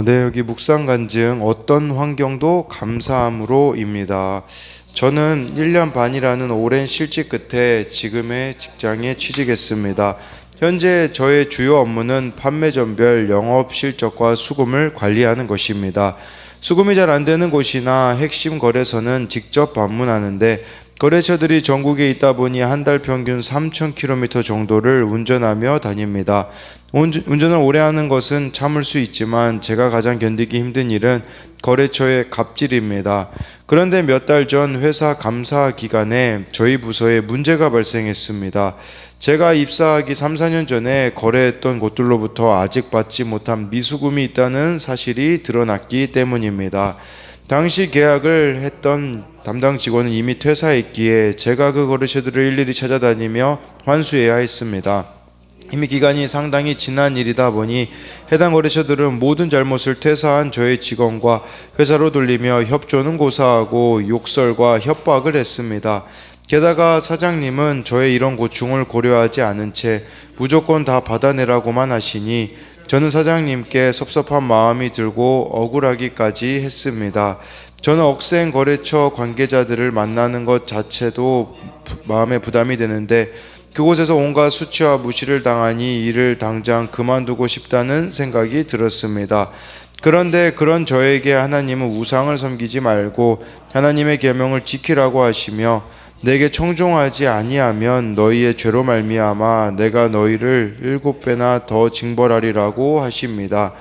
네, 여기 묵상 간증 어떤 환경도 감사함으로입니다. 저는 1년 반이라는 오랜 실직 끝에 지금의 직장에 취직했습니다. 현재 저의 주요 업무는 판매점별 영업 실적과 수금을 관리하는 것입니다. 수금이 잘 안 되는 곳이나 핵심 거래소는 직접 방문하는데 거래처들이 전국에 있다 보니 한 달 평균 3,000km 정도를 운전하며 다닙니다. 운전을 오래 하는 것은 참을 수 있지만 제가 가장 견디기 힘든 일은 거래처의 갑질입니다. 그런데 몇 달 전 회사 감사 기간에 저희 부서에 문제가 발생했습니다. 제가 입사하기 3, 4년 전에 거래했던 곳들로부터 아직 받지 못한 미수금이 있다는 사실이 드러났기 때문입니다. 당시 계약을 했던 담당 직원은 이미 퇴사했기에 제가 그 거래처들을 일일이 찾아다니며 환수해야 했습니다. 이미 기간이 상당히 지난 일이다 보니 해당 거래처들은 모든 잘못을 퇴사한 저의 직원과 회사로 돌리며 협조는 고사하고 욕설과 협박을 했습니다. 게다가 사장님은 저의 이런 고충을 고려하지 않은 채 무조건 다 받아내라고만 하시니 저는 사장님께 섭섭한 마음이 들고 억울하기까지 했습니다. 저는 억센 거래처 관계자들을 만나는 것 자체도 마음에 부담이 되는데 그곳에서 온갖 수치와 무시를 당하니 일을 당장 그만두고 싶다는 생각이 들었습니다. 그런데 그런 저에게 하나님은 우상을 섬기지 말고 하나님의 계명을 지키라고 하시며 내게 청종하지 아니하면 너희의 죄로 말미암아 내가 너희를 7배나 더 징벌하리라고 하십니다.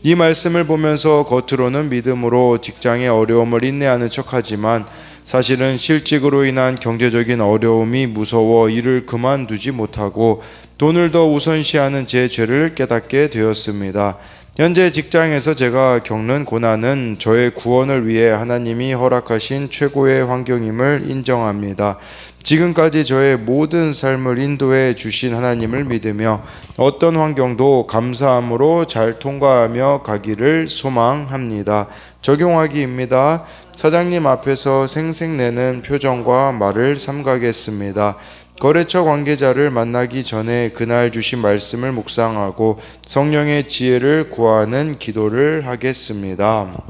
이 말씀을 보면서 겉으로는 믿음으로 직장의 어려움을 인내하는 척하지만 사실은 실직으로 인한 경제적인 어려움이 무서워 일을 그만두지 못하고 돈을 더 우선시하는 제 죄를 깨닫게 되었습니다. 현재 직장에서 제가 겪는 고난은 저의 구원을 위해 하나님이 허락하신 최고의 환경임을 인정합니다. 지금까지 저의 모든 삶을 인도해 주신 하나님을 믿으며 어떤 환경도 감사함으로 잘 통과하며 가기를 소망합니다. 적용하기입니다. 사장님 앞에서 생색내는 표정과 말을 삼가겠습니다. 거래처 관계자를 만나기 전에 그날 주신 말씀을 묵상하고 성령의 지혜를 구하는 기도를 하겠습니다.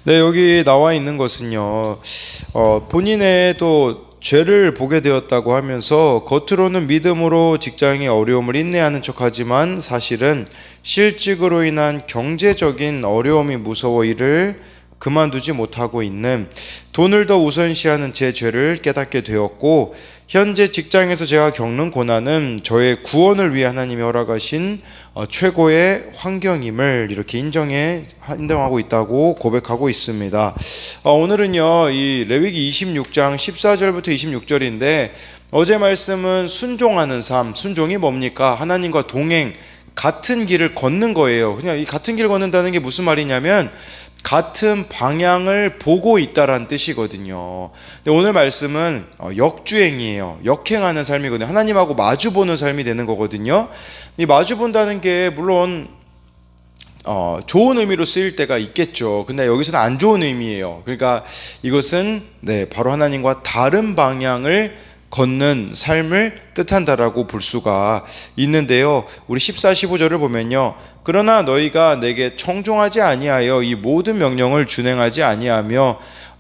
네, 여기 나와 있는 것은요, 본인의 또 죄를 보게 되었다고 하면서 겉으로는 믿음으로 직장의 어려움을 인내하는 척하지만 사실은 실직으로 인한 경제적인 어려움이 무서워 일을 그만두지 못하고 있는 돈을 더 우선시하는 제 죄를 깨닫게 되었고 현재 직장에서 제가 겪는 고난은 저의 구원을 위해 하나님이 허락하신 최고의 환경임을 이렇게 인정하고 있다고 고백하고 있습니다. 오늘은요, 이 레위기 26장 14절부터 26절인데 어제 말씀은 순종하는 삶, 순종이 뭡니까? 하나님과 동행, 같은 길을 걷는 거예요. 그냥 이 같은 길 걷는다는 게 무슨 말이냐면 같은 방향을 보고 있다라는 뜻이거든요. 근데 오늘 말씀은 역주행이에요. 역행하는 삶이거든요. 하나님하고 마주보는 삶이 되는 거거든요. 이 마주본다는 게 물론 좋은 의미로 쓰일 때가 있겠죠. 근데 여기서는 안 좋은 의미예요. 그러니까 이것은 바로 하나님과 다른 방향을 걷는 삶을 뜻한다라고 볼 수가 있는데요. 우리 14, 15절을 보면요. 그러나 너희가 내게 청종하지 아니하여 이 모든 명령을 준행하지 아니하며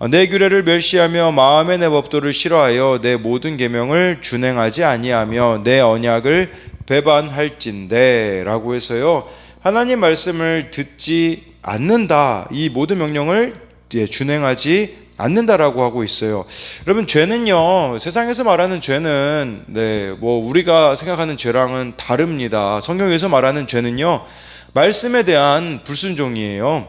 내 규례를 멸시하며 마음에 내 법도를 싫어하여 내 모든 계명을 준행하지 아니하며 내 언약을 배반할진대 라고 해서요. 하나님 말씀을 듣지 않는다. 이 모든 명령을 준행하지 않는다라고 하고 있어요. 여러분, 죄는요, 세상에서 말하는 죄는 우리가 생각하는 죄랑은 다릅니다. 성경에서 말하는 죄는요, 말씀에 대한 불순종이에요.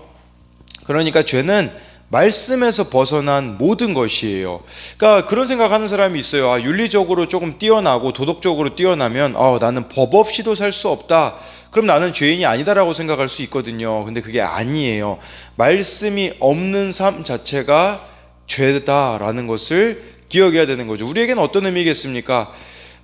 그러니까 죄는 말씀에서 벗어난 모든 것이에요. 그러니까 그런 생각하는 사람이 있어요. 윤리적으로 조금 뛰어나고 도덕적으로 뛰어나면 나는 법 없이도 살 수 없다. 그럼 나는 죄인이 아니다라고 생각할 수 있거든요. 근데 그게 아니에요. 말씀이 없는 삶 자체가 죄다라는 것을 기억해야 되는 거죠. 우리에게는 어떤 의미겠습니까?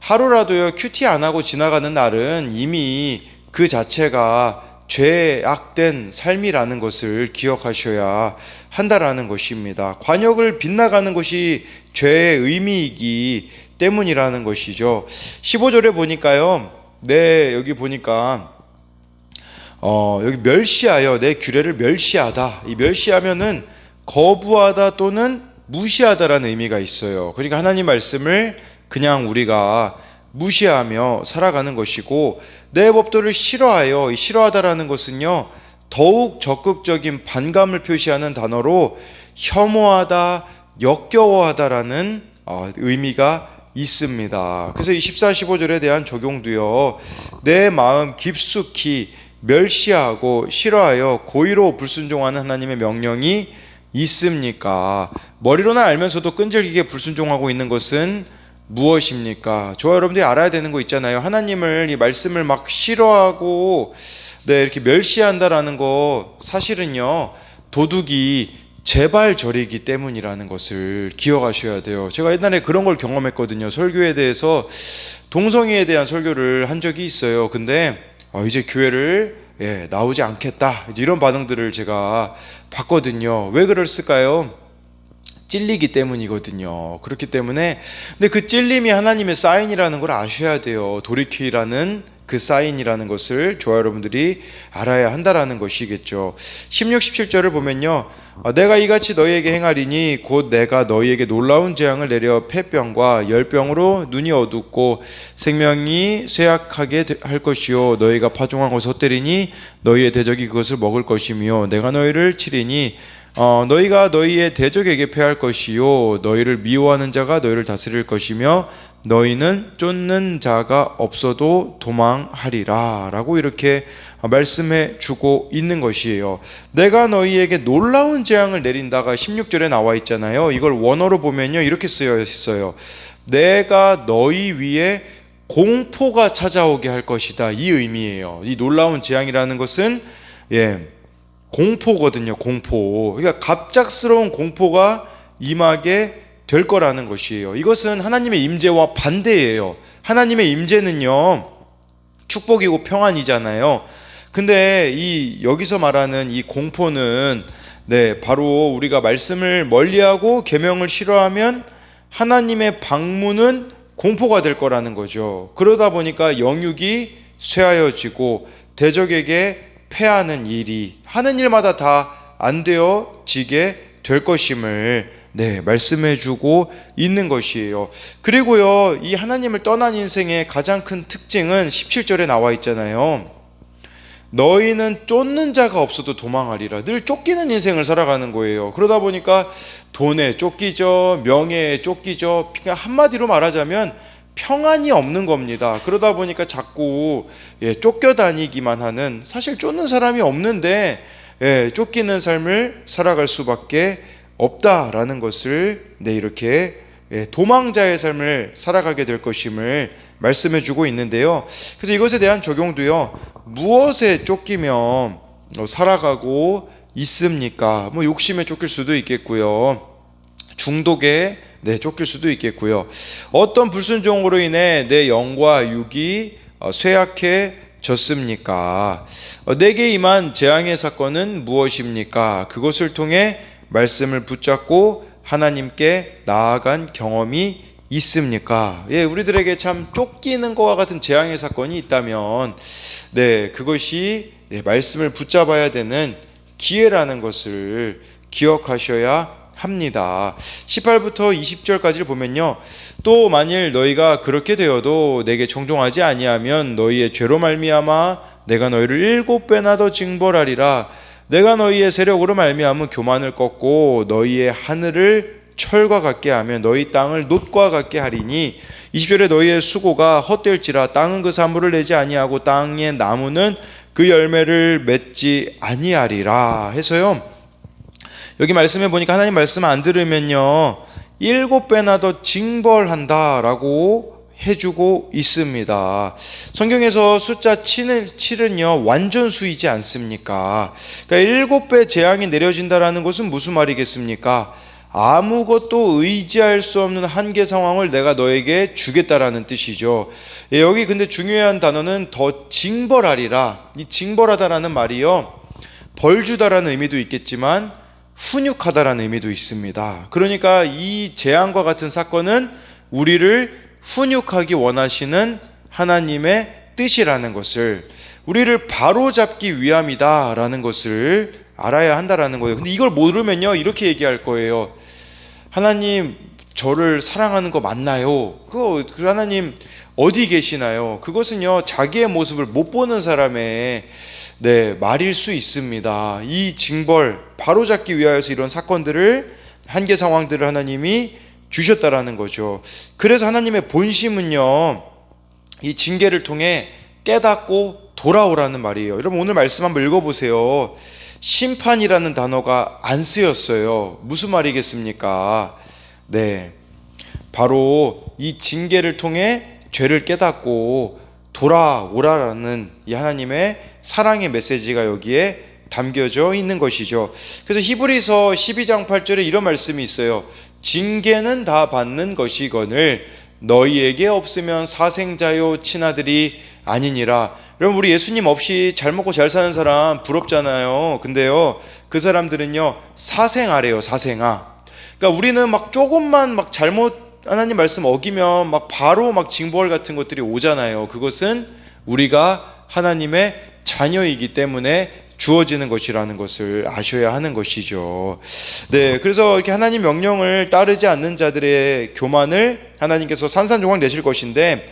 하루라도요 큐티 안 하고 지나가는 날은 이미 그 자체가 죄악된 삶이라는 것을 기억하셔야 한다라는 것입니다. 관역을 빗나가는 것이 죄의 의미이기 때문이라는 것이죠. 15절에 보니까요, 여기 보니까 여기 멸시하여, 내 규례를 멸시하다. 이 멸시하면은 거부하다 또는 무시하다라는 의미가 있어요. 그러니까 하나님 말씀을 그냥 우리가 무시하며 살아가는 것이고, 내 법도를 싫어하여, 이 싫어하다라는 것은요 더욱 적극적인 반감을 표시하는 단어로 혐오하다, 역겨워하다라는 의미가 있습니다. 그래서 이 14, 15절에 대한 적용도요, 내 마음 깊숙이 멸시하고 싫어하여 고의로 불순종하는 하나님의 명령이 있습니까? 머리로는 알면서도 끈질기게 불순종하고 있는 것은 무엇입니까? 저와 여러분들이 알아야 되는 거 있잖아요. 하나님을, 이 말씀을 막 싫어하고 이렇게 멸시한다라는 거, 사실은요 도둑이 재발절이기 때문이라는 것을 기억하셔야 돼요. 제가 옛날에 그런 걸 경험했거든요. 설교에 대해서, 동성애에 대한 설교를 한 적이 있어요. 근데 이제 교회를 나오지 않겠다, 이런 반응들을 제가 봤거든요. 왜 그랬을까요? 찔리기 때문이거든요. 그렇기 때문에, 근데 그 찔림이 하나님의 사인이라는 걸 아셔야 돼요. 돌이키라는 그 사인이라는 것을 저와 여러분들이 알아야 한다라는 것이겠죠. 16, 17절을 보면요, 내가 이같이 너희에게 행하리니 곧 내가 너희에게 놀라운 재앙을 내려 폐병과 열병으로 눈이 어둡고 생명이 쇠약하게 할 것이요, 너희가 파종한 것을 헛되리니 너희의 대적이 그것을 먹을 것이며, 내가 너희를 치리니 너희가 너희의 대적에게 패할 것이요, 너희를 미워하는 자가 너희를 다스릴 것이며, 너희는 쫓는 자가 없어도 도망하리라 라고 이렇게 말씀해 주고 있는 것이에요. 내가 너희에게 놀라운 재앙을 내린다가 16절에 나와 있잖아요. 이걸 원어로 보면요 이렇게 쓰여 있어요. 내가 너희 위에 공포가 찾아오게 할 것이다, 이 의미예요. 이 놀라운 재앙이라는 것은 공포거든요. 공포. 그러니까 갑작스러운 공포가 임하게 될 거라는 것이에요. 이것은 하나님의 임재와 반대예요. 하나님의 임재는요 축복이고 평안이잖아요. 근데 여기서 말하는 이 공포는 바로 우리가 말씀을 멀리하고 계명을 싫어하면 하나님의 방문은 공포가 될 거라는 거죠. 그러다 보니까 영육이 쇠하여지고 대적에게 패하는 일이 하는 일마다 다 안 되어지게 될 것임을 말씀해주고 있는 것이에요. 그리고요, 이 하나님을 떠난 인생의 가장 큰 특징은 17절에 나와 있잖아요. 너희는 쫓는 자가 없어도 도망하리라. 늘 쫓기는 인생을 살아가는 거예요. 그러다 보니까 돈에 쫓기죠, 명예에 쫓기죠. 그냥 한마디로 말하자면 평안이 없는 겁니다. 그러다 보니까 자꾸 쫓겨다니기만 하는, 사실 쫓는 사람이 없는데 쫓기는 삶을 살아갈 수밖에 없다라는 것을 이렇게 도망자의 삶을 살아가게 될 것임을 말씀해 주고 있는데요. 그래서 이것에 대한 적용도요, 무엇에 쫓기며 살아가고 있습니까? 욕심에 쫓길 수도 있겠고요, 중독에 쫓길 수도 있겠고요, 어떤 불순종으로 인해 내 영과 육이 쇠약해졌습니까? 내게 임한 재앙의 사건은 무엇입니까? 그것을 통해 말씀을 붙잡고 하나님께 나아간 경험이 있습니까? 우리들에게 참 쫓기는 것과 같은 재앙의 사건이 있다면 그것이 말씀을 붙잡아야 되는 기회라는 것을 기억하셔야 합니다. 18부터 20절까지를 보면요, 또 만일 너희가 그렇게 되어도 내게 청종하지 아니하면 너희의 죄로 말미암아 내가 너희를 7배나 더 징벌하리라. 내가 너희의 세력으로 말미암은 교만을 꺾고 너희의 하늘을 철과 같게 하며 너희 땅을 놋과 같게 하리니, 20절에 너희의 수고가 헛될지라 땅은 그 산물을 내지 아니하고 땅의 나무는 그 열매를 맺지 아니하리라 해서요, 여기 말씀해 보니까 하나님 말씀 안 들으면요 7배나 더 징벌한다라고 해주고 있습니다. 성경에서 숫자 7은요 완전 수이지 않습니까? 그러니까 7배 재앙이 내려진다라는 것은 무슨 말이겠습니까? 아무것도 의지할 수 없는 한계 상황을 내가 너에게 주겠다라는 뜻이죠. 여기 근데 중요한 단어는 더 징벌하리라. 이 징벌하다라는 말이요, 벌 주다라는 의미도 있겠지만 훈육하다라는 의미도 있습니다. 그러니까 이 재앙과 같은 사건은 우리를 훈육하기 원하시는 하나님의 뜻이라는 것을, 우리를 바로잡기 위함이다라는 것을 알아야 한다라는 거예요. 근데 이걸 모르면요, 이렇게 얘기할 거예요. 하나님, 저를 사랑하는 거 맞나요? 그 하나님 어디 계시나요? 그것은요, 자기의 모습을 못 보는 사람의 말일 수 있습니다. 이 징벌 바로잡기 위하여서 이런 사건들을, 한계 상황들을 하나님이 주셨다라는 거죠. 그래서 하나님의 본심은요, 이 징계를 통해 깨닫고 돌아오라는 말이에요. 여러분, 오늘 말씀 한번 읽어보세요. 심판이라는 단어가 안 쓰였어요. 무슨 말이겠습니까? 바로 이 징계를 통해 죄를 깨닫고 돌아오라라는 이 하나님의 사랑의 메시지가 여기에 담겨져 있는 것이죠. 그래서 히브리서 12장 8절에 이런 말씀이 있어요. 징계는 다 받는 것이거늘 너희에게 없으면 사생자요 친아들이 아니니라. 여러분, 우리 예수님 없이 잘 먹고 잘 사는 사람 부럽잖아요. 근데요, 그 사람들은요, 사생아래요, 사생아. 그러니까 우리는 막 조금만 막 잘못 하나님 말씀 어기면 막 바로 막 징벌 같은 것들이 오잖아요. 그것은 우리가 하나님의 자녀이기 때문에 주어지는 것이라는 것을 아셔야 하는 것이죠. 그래서 이렇게 하나님 명령을 따르지 않는 자들의 교만을 하나님께서 산산조각 내실 것인데,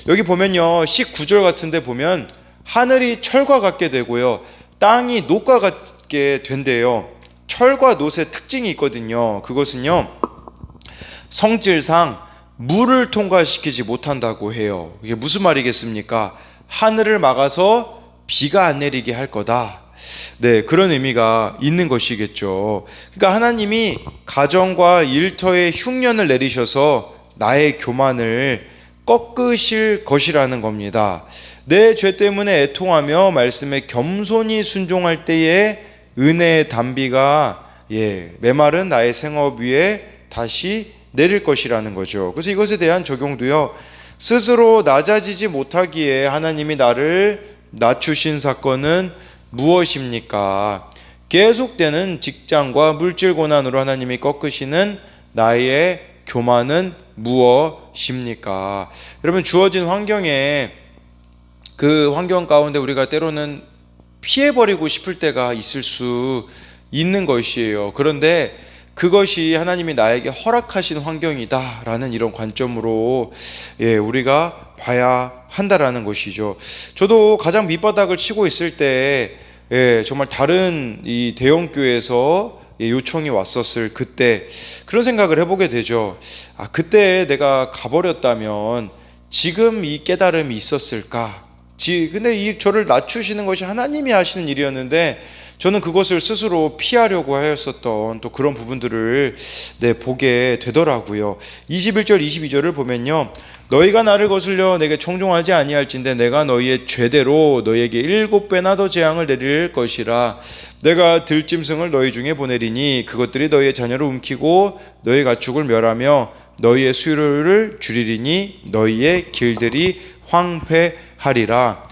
여기 보면요, 19절 같은데 보면 하늘이 철과 같게 되고요, 땅이 놋과 같게 된대요. 철과 놋의 특징이 있거든요. 그것은요, 성질상 물을 통과시키지 못한다고 해요. 이게 무슨 말이겠습니까? 하늘을 막아서 비가 안 내리게 할 거다. 그런 의미가 있는 것이겠죠. 그러니까 하나님이 가정과 일터에 흉년을 내리셔서 나의 교만을 꺾으실 것이라는 겁니다. 내 죄 때문에 애통하며 말씀에 겸손히 순종할 때에 은혜의 단비가 메마른 나의 생업 위에 다시 내릴 것이라는 거죠. 그래서 이것에 대한 적용도요, 스스로 낮아지지 못하기에 하나님이 나를 낮추신 사건은 무엇입니까? 계속되는 직장과 물질 고난으로 하나님이 꺾으시는 나의 교만은 무엇입니까? 여러분, 주어진 환경에, 그 환경 가운데 우리가 때로는 피해버리고 싶을 때가 있을 수 있는 것이에요. 그런데 그것이 하나님이 나에게 허락하신 환경이다라는 이런 관점으로 우리가 봐야 한다라는 것이죠. 저도 가장 밑바닥을 치고 있을 때 정말 다른 이 대형교회에서 요청이 왔었을 그때 그런 생각을 해보게 되죠. 그때 내가 가버렸다면 지금 이 깨달음이 있었을까? 근데 저를 낮추시는 것이 하나님이 하시는 일이었는데 저는 그것을 스스로 피하려고 하였었던 또 그런 부분들을 보게 되더라고요. 21절 22절을 보면요, 너희가 나를 거슬려 내게 청종하지 아니할진대 내가 너희의 죄대로 너희에게 7배나 더 재앙을 내릴 것이라. 내가 들짐승을 너희 중에 보내리니 그것들이 너희의 자녀를 움키고 너희 가축을 멸하며 너희의 수요를 줄이리니 너희의 길들이 황폐하리라.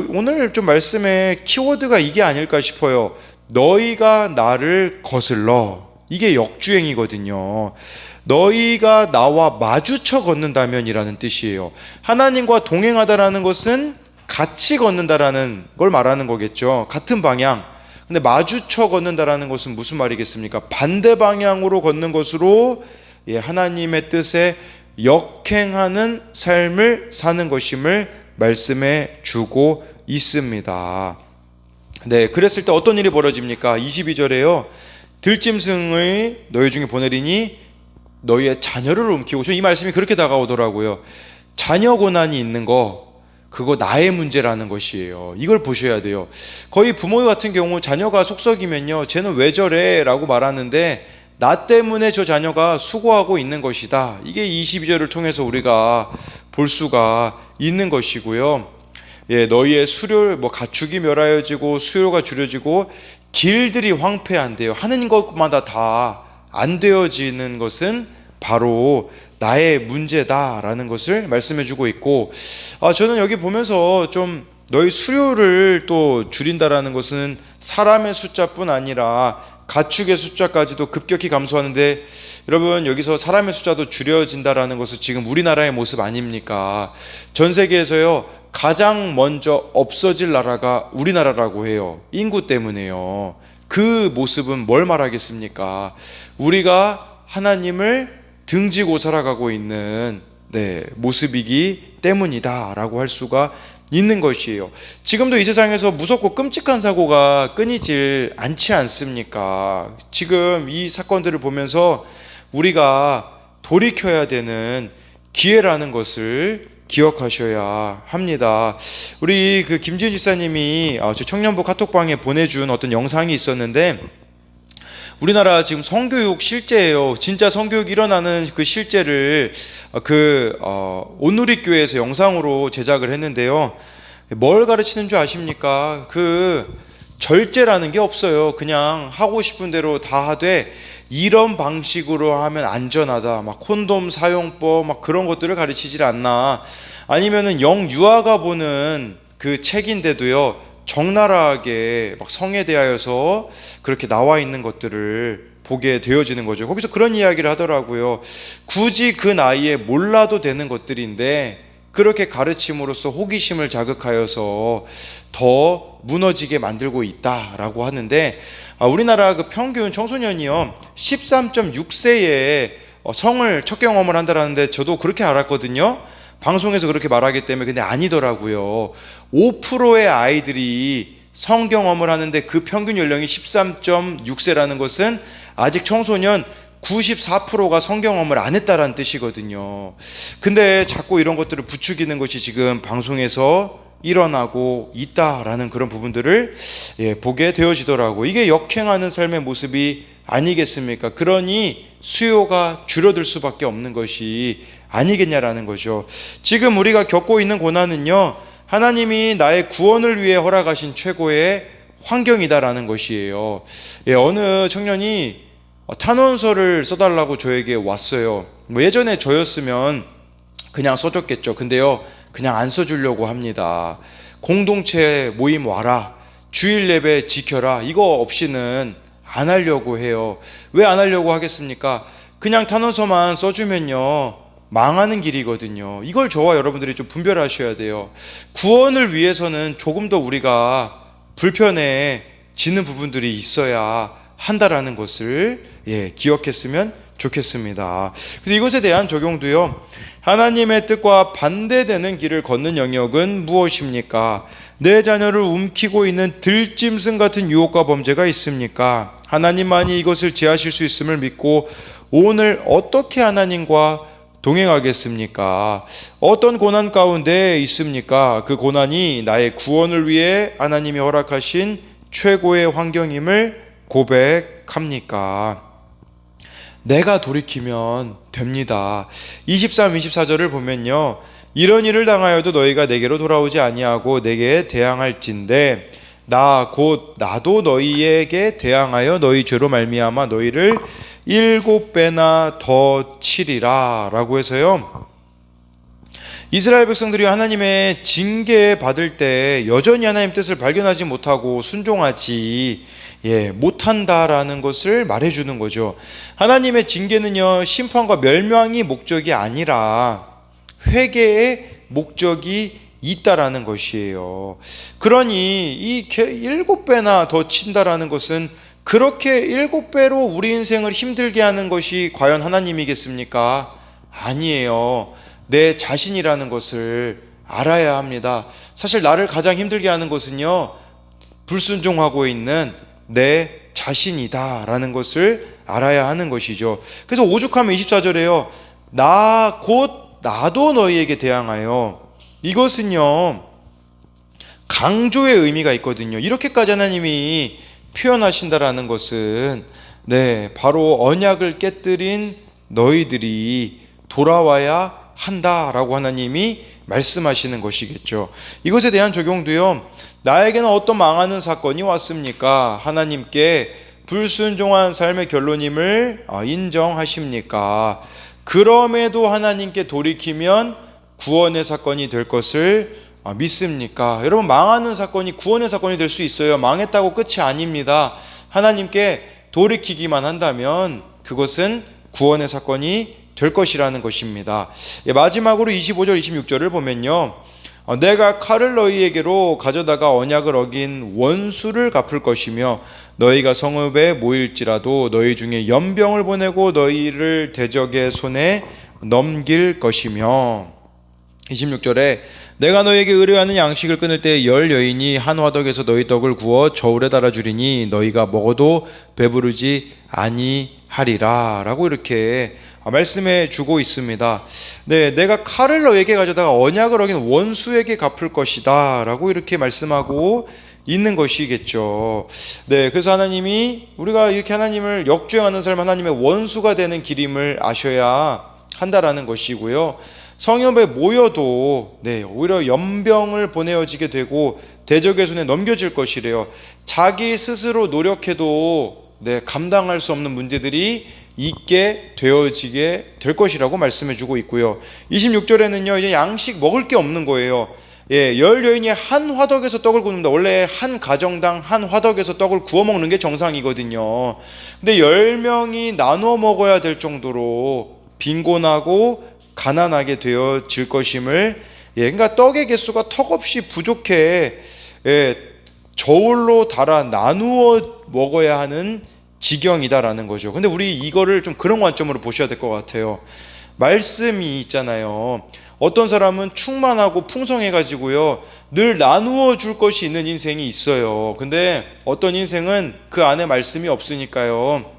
오늘 좀 말씀의 키워드가 이게 아닐까 싶어요. 너희가 나를 거슬러. 이게 역주행이거든요. 너희가 나와 마주쳐 걷는다면 이라는 뜻이에요. 하나님과 동행하다라는 것은 같이 걷는다라는 걸 말하는 거겠죠. 같은 방향. 근데 마주쳐 걷는다라는 것은 무슨 말이겠습니까? 반대 방향으로 걷는 것으로 하나님의 뜻에 역행하는 삶을 사는 것임을 말씀해 주고 있습니다. 그랬을 때 어떤 일이 벌어집니까? 22절에요. 들짐승을 너희 중에 보내리니 너희의 자녀를 움키고, 이 말씀이 그렇게 다가오더라고요. 자녀 고난이 있는 거, 그거 나의 문제라는 것이에요. 이걸 보셔야 돼요. 거의 부모 같은 경우 자녀가 속썩이면요, 쟤는 왜 저래? 라고 말하는데 나 때문에 저 자녀가 수고하고 있는 것이다. 이게 22절을 통해서 우리가 볼 수가 있는 것이고요. 너희의 가축이 멸하여지고 수요가 줄여지고 길들이 황폐한데요. 하는 것마다 다 안 되어지는 것은 바로 나의 문제다라는 것을 말씀해 주고 있고, 저는 여기 보면서 좀 너희 수요를 또 줄인다라는 것은 사람의 숫자뿐 아니라 가축의 숫자까지도 급격히 감소하는데, 여러분 여기서 사람의 숫자도 줄여진다라는 것은 지금 우리나라의 모습 아닙니까? 전 세계에서요 가장 먼저 없어질 나라가 우리나라라고 해요. 인구 때문에요. 그 모습은 뭘 말하겠습니까? 우리가 하나님을 등지고 살아가고 있는 모습이기 때문이다라고 할 수가 있는 것이에요. 지금도 이 세상에서 무섭고 끔찍한 사고가 끊이질 않지 않습니까? 지금 이 사건들을 보면서 우리가 돌이켜야 되는 기회라는 것을 기억하셔야 합니다. 우리 그 김지은 집사님이 저 청년부 카톡방에 보내준 어떤 영상이 있었는데, 우리나라 지금 성교육 실제예요. 진짜 성교육 일어나는 그 실제를 온누리교회에서 영상으로 제작을 했는데요. 뭘 가르치는 줄 아십니까? 절제라는 게 없어요. 그냥 하고 싶은 대로 다 하되 이런 방식으로 하면 안전하다. 막 콘돔 사용법 막 그런 것들을 가르치질 않나. 아니면은 영유아가 보는 그 책인데도요, 적나라하게 막 성에 대하여서 그렇게 나와 있는 것들을 보게 되어지는 거죠. 거기서 그런 이야기를 하더라고요. 굳이 그 나이에 몰라도 되는 것들인데 그렇게 가르침으로써 호기심을 자극하여서 더 무너지게 만들고 있다라고 하는데, 우리나라 그 평균 청소년이요 13.6세에 성을 첫 경험을 한다라는데, 저도 그렇게 알았거든요. 방송에서 그렇게 말하기 때문에. 근데 아니더라고요. 5%의 아이들이 성 경험을 하는데 그 평균 연령이 13.6세라는 것은 아직 청소년 94%가 성경험을 안 했다라는 뜻이거든요. 근데 자꾸 이런 것들을 부추기는 것이 지금 방송에서 일어나고 있다라는 그런 부분들을 보게 되어지더라고요. 이게 역행하는 삶의 모습이 아니겠습니까? 그러니 수요가 줄어들 수밖에 없는 것이 아니겠냐라는 거죠. 지금 우리가 겪고 있는 고난은요, 하나님이 나의 구원을 위해 허락하신 최고의 환경이다라는 것이에요. 어느 청년이 탄원서를 써달라고 저에게 왔어요. 예전에 저였으면 그냥 써줬겠죠. 근데요, 그냥 안 써주려고 합니다. 공동체 모임 와라, 주일 예배 지켜라, 이거 없이는 안 하려고 해요. 왜 안 하려고 하겠습니까? 그냥 탄원서만 써주면요 망하는 길이거든요. 이걸 저와 여러분들이 좀 분별하셔야 돼요. 구원을 위해서는 조금 더 우리가 불편해지는 부분들이 있어야 한다라는 것을 기억했으면 좋겠습니다. 그래서 이것에 대한 적용도요, 하나님의 뜻과 반대되는 길을 걷는 영역은 무엇입니까? 내 자녀를 움키고 있는 들짐승 같은 유혹과 범죄가 있습니까? 하나님만이 이것을 제하실 수 있음을 믿고 오늘 어떻게 하나님과 동행하겠습니까? 어떤 고난 가운데 있습니까? 그 고난이 나의 구원을 위해 하나님이 허락하신 최고의 환경임을 고백합니까? 내가 돌이키면 됩니다. 23, 24절을 보면요, 이런 일을 당하여도 너희가 내게로 돌아오지 아니하고 내게 대항할진대 나도 너희에게 대항하여 너희 죄로 말미암아 너희를 7배나 더 치리라 라고 해서요, 이스라엘 백성들이 하나님의 징계 받을 때 여전히 하나님 뜻을 발견하지 못하고 순종하지 못한다라는 것을 말해주는 거죠. 하나님의 징계는요, 심판과 멸망이 목적이 아니라 회개의 목적이 있다라는 것이에요. 그러니 이 7배나 더 친다라는 것은 그렇게 7배로 우리 인생을 힘들게 하는 것이 과연 하나님이겠습니까? 아니에요. 내 자신이라는 것을 알아야 합니다. 사실 나를 가장 힘들게 하는 것은요, 불순종하고 있는 내 자신이다라는 것을 알아야 하는 것이죠. 그래서 오죽하면 24절에요, 나도 너희에게 대항하여, 이것은요 강조의 의미가 있거든요. 이렇게까지 하나님이 표현하신다라는 것은 바로 언약을 깨뜨린 너희들이 돌아와야 한다라고 하나님이 말씀하시는 것이겠죠. 이것에 대한 적용도요, 나에게는 어떤 망하는 사건이 왔습니까? 하나님께 불순종한 삶의 결론임을 인정하십니까? 그럼에도 하나님께 돌이키면 구원의 사건이 될 것을 믿습니까? 여러분, 망하는 사건이 구원의 사건이 될 수 있어요. 망했다고 끝이 아닙니다. 하나님께 돌이키기만 한다면 그것은 구원의 사건이 될 것이라는 것입니다. 마지막으로 25절 26절을 보면요, 내가 칼을 너희에게로 가져다가 언약을 어긴 원수를 갚을 것이며 너희가 성읍에 모일지라도 너희 중에 연병을 보내고 너희를 대적의 손에 넘길 것이며, 26절에 내가 너희에게 의뢰하는 양식을 끊을 때 10 여인이 한 화덕에서 너희 떡을 구워 저울에 달아주리니 너희가 먹어도 배부르지 아니하리라 라고 이렇게 말씀해 주고 있습니다. 네, 내가 칼을 너에게 가져다가 언약을 어긴 원수에게 갚을 것이다 라고 이렇게 말씀하고 있는 것이겠죠. 네, 그래서 하나님이, 우리가 이렇게 하나님을 역주행하는 삶, 하나님의 원수가 되는 길임을 아셔야 한다라는 것이고요. 성읍에 모여도 오히려 연병을 보내어지게 되고 대적의 손에 넘겨질 것이래요. 자기 스스로 노력해도 감당할 수 없는 문제들이 있게 되어지게 될 것이라고 말씀해 주고 있고요. 26절에는요, 이제 양식 먹을 게 없는 거예요. 10 여인이 한 화덕에서 떡을 구웁니다. 원래 한 가정당 한 화덕에서 떡을 구워 먹는 게 정상이거든요. 근데 10명이 나눠 먹어야 될 정도로 빈곤하고 가난하게 되어질 것임을, 그러니까 떡의 개수가 턱없이 부족해 저울로 달아 나누어 먹어야 하는 지경이다라는 거죠. 근데 우리 이거를 좀 그런 관점으로 보셔야 될 것 같아요. 말씀이 있잖아요. 어떤 사람은 충만하고 풍성해가지고요, 늘 나누어 줄 것이 있는 인생이 있어요. 근데 어떤 인생은 그 안에 말씀이 없으니까요,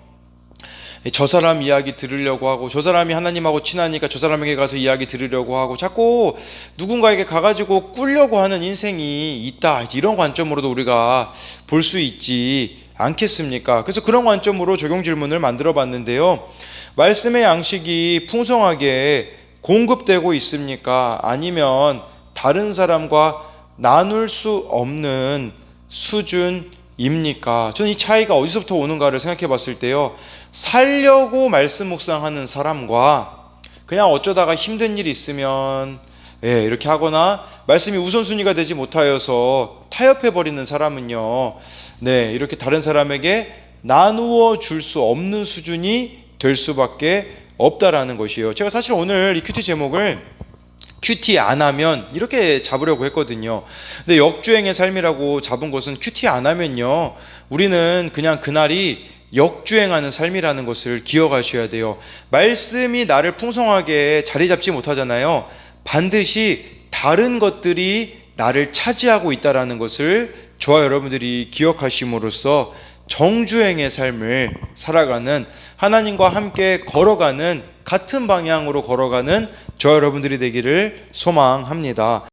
저 사람 이야기 들으려고 하고, 저 사람이 하나님하고 친하니까 저 사람에게 가서 이야기 들으려고 하고, 자꾸 누군가에게 가가지고 꾸려고 하는 인생이 있다, 이런 관점으로도 우리가 볼 수 있지 않겠습니까? 그래서 그런 관점으로 적용 질문을 만들어 봤는데요, 말씀의 양식이 풍성하게 공급되고 있습니까? 아니면 다른 사람과 나눌 수 없는 수준입니까? 저는 이 차이가 어디서부터 오는가를 생각해 봤을 때요, 살려고 말씀 묵상하는 사람과 그냥 어쩌다가 힘든 일이 있으면 이렇게 하거나 말씀이 우선순위가 되지 못하여서 타협해 버리는 사람은요, 이렇게 다른 사람에게 나누어 줄 수 없는 수준이 될 수밖에 없다라는 것이에요. 제가 사실 오늘 이 큐티 제목을 큐티 안 하면 이렇게 잡으려고 했거든요. 근데 역주행의 삶이라고 잡은 것은, 큐티 안 하면요, 우리는 그냥 그날이 역주행하는 삶이라는 것을 기억하셔야 돼요. 말씀이 나를 풍성하게 자리 잡지 못하잖아요. 반드시 다른 것들이 나를 차지하고 있다는 것을 저와 여러분들이 기억하심으로써 정주행의 삶을 살아가는, 하나님과 함께 걸어가는, 같은 방향으로 걸어가는 저와 여러분들이 되기를 소망합니다.